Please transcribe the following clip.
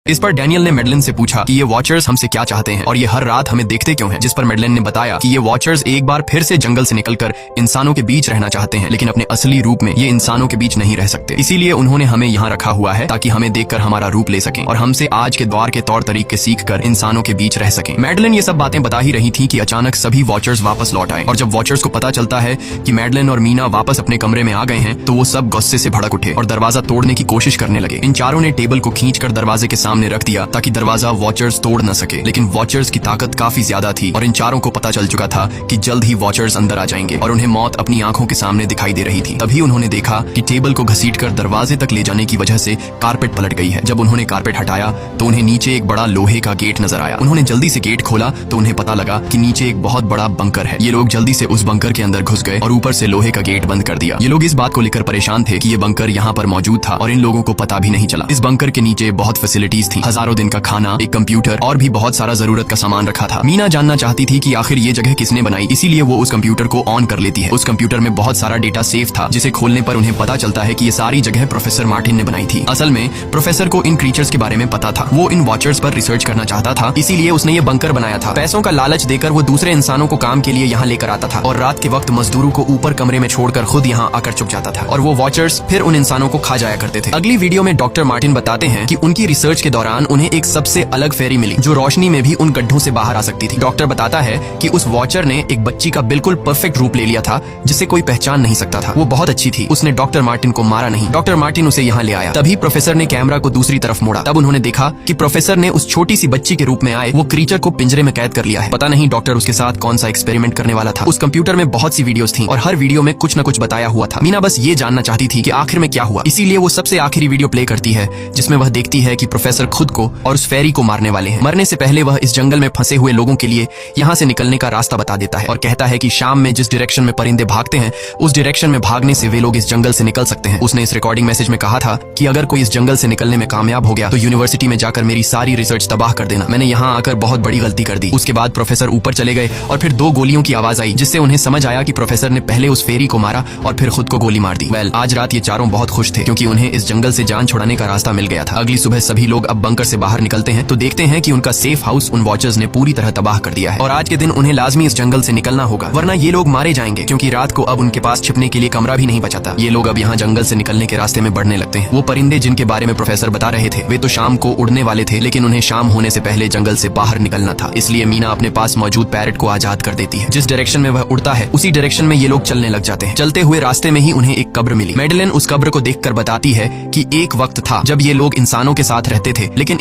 इस पर डैनियल ने मेडलिन से पूछा कि ये वॉचर्स हमसे क्या चाहते हैं और ये हर रात हमें देखते क्यों हैं। जिस पर मेडलिन ने बताया कि ये वॉचर्स एक बार फिर से जंगल से निकलकर इंसानों के बीच रहना चाहते हैं, लेकिन अपने असली रूप में ये इंसानों के बीच नहीं रह सकते। इसीलिए उन्होंने हमें यहाँ रखा हुआ है ताकि हमें देखकर हमारा रूप ले सकें और हमसे आज के दौर के तौर तरीके सीख कर इंसानों के बीच रह सकें। मेडलिन ये सब बातें बता ही रही थी कि अचानक सभी वॉचर्स वापस लौट आए और जब वॉचर्स को पता चलता है कि मेडलिन और मीना वापस अपने कमरे में आ गए हैं तो वो सब गुस्से से भड़क उठे और दरवाजा तोड़ने की कोशिश करने लगे। इन चारों ने टेबल को खींचकर दरवाजे के सामने रख दिया ताकि दरवाजा वॉचर्स तोड़ न सके, लेकिन वॉचर्स की ताकत काफी ज्यादा थी और इन चारों को पता चल चुका था कि जल्द ही वॉचर्स अंदर आ जाएंगे और उन्हें मौत अपनी आंखों के सामने दिखाई दे रही थी। तभी उन्होंने देखा कि टेबल को घसीटकर दरवाजे तक ले जाने की वजह से कारपेट पलट गई है। जब उन्होंने कारपेट हटाया तो उन्हें नीचे एक बड़ा लोहे का गेट नजर आया। उन्होंने जल्दी से गेट खोला तो उन्हें पता लगा कि नीचे एक बहुत बड़ा बंकर है। ये लोग जल्दी से उस बंकर के अंदर घुस गए और ऊपर से लोहे का गेट बंद कर दिया। ये लोग इस बात को लेकर परेशान थे कि ये बंकर यहाँ पर मौजूद था और इन लोगों को पता भी नहीं चला। इस बंकर के नीचे बहुत फैसिलिटीज थी, हजारों दिन का खाना, एक कंप्यूटर और भी बहुत सारा जरूरत का सामान रखा था। मीना जानना चाहती थी कि आखिर ये जगह किसने बनाई, इसीलिए वो उस कंप्यूटर को ऑन कर लेती है। उस कंप्यूटर में बहुत सारा डेटा सेफ था जिसे खोलने पर उन्हें पता चलता है कि ये सारी जगह प्रोफेसर मार्टिन ने बनाई थी। असल में प्रोफेसर को इन क्रीचर्स के बारे में पता था। वो इन वॉचर्स पर रिसर्च करना चाहता था, इसीलिए उसने ये बंकर बनाया था। पैसों का लालच देकर वो दूसरे इंसानों को काम के लिए यहाँ लेकर आता था और रात के वक्त मजदूरों को ऊपर कमरे में छोड़कर खुद यहाँ आकर छुप जाता था और वो वॉचर्स फिर उन इंसानों को खा जाया करते थे। अगली वीडियो में डॉक्टर मार्टिन बताते हैं कि उनकी रिसर्च के दौरान उन्हें एक सबसे अलग फेरी मिली जो रोशनी में भी उन गड्ढों से बाहर आ सकती थी। डॉक्टर बताता है कि उस वॉचर ने एक बच्ची का बिल्कुल परफेक्ट रूप ले लिया था जिसे कोई पहचान नहीं सकता था। वो बहुत अच्छी थी। उसने डॉक्टर मार्टिन को मारा नहीं। डॉक्टर मार्टिन उसे यहाँ ले आया। तभी प्रोफेसर ने कैमरा को दूसरी तरफ मोड़ा। तब उन्होंने देखा कि प्रोफेसर ने उस छोटी सी बच्ची के रूप में आए वो क्रीचर को पिंजरे में कैद कर लिया है। पता नहीं डॉक्टर उसके साथ कौन सा एक्सपेरिमेंट करने वाला था। उस कंप्यूटर में बहुत सी वीडियोस थी और हर वीडियो में कुछ न कुछ बताया हुआ था। मीना बस ये जानना चाहती थी कि आखिर में क्या हुआ, इसीलिए वो सबसे आखिरी वीडियो प्ले करती है जिसमें वह देखती है कि प्रोफेसर खुद को और उस फेरी को मारने वाले हैं। मरने से पहले वह इस जंगल में फंसे हुए लोगों के लिए यहाँ से निकलने का रास्ता बता देता है और कहता है कि शाम में जिस डायरेक्शन में परिंदे भागते हैं उस डायरेक्शन में भागने से वे लोग इस जंगल से निकल सकते हैं। उसने इस रिकॉर्डिंग मैसेज में कहा था कि अगर कोई इस जंगल से निकलने में कामयाब हो गया तो यूनिवर्सिटी में जाकर मेरी सारी रिसर्च तबाह कर देना। मैंने यहाँ आकर बहुत बड़ी गलती कर दी। उसके बाद प्रोफेसर ऊपर चले गए और फिर 2 गोलियों की आवाज आई जिससे उन्हें समझ आया कि प्रोफेसर ने पहले उस फेरी को मारा और फिर खुद को गोली मार दी। आज रात ये चारों बहुत खुश थे क्योंकि उन्हें इस जंगल से जान छुड़ाने का रास्ता मिल गया था। अगली सुबह सभी लोग अब बंकर से बाहर निकलते हैं तो देखते हैं कि उनका सेफ हाउस उन वॉचर्स ने पूरी तरह तबाह कर दिया है और आज के दिन उन्हें लाजमी इस जंगल से निकलना होगा वरना ये लोग मारे जाएंगे क्योंकि रात को अब उनके पास छिपने के लिए कमरा भी नहीं बचाता। ये लोग अब यहाँ जंगल से निकलने के रास्ते में बढ़ने लगते हैं। वो परिंदे जिनके बारे में प्रोफेसर बता रहे थे वे तो शाम को उड़ने वाले थे, लेकिन उन्हें शाम होने से पहले जंगल से बाहर निकलना था। इसलिए मीना अपने पास मौजूद पैरट को आजाद कर देती है। जिस डायरेक्शन में वह उड़ता है उसी डायरेक्शन में ये लोग चलने लग जाते हैं। चलते हुए रास्ते में ही उन्हें एक कब्र मिली। मेडलिन उस कब्र को देखकर बताती है कि एक वक्त था जब ये लोग इंसानों के साथ रहते थे, लेकिन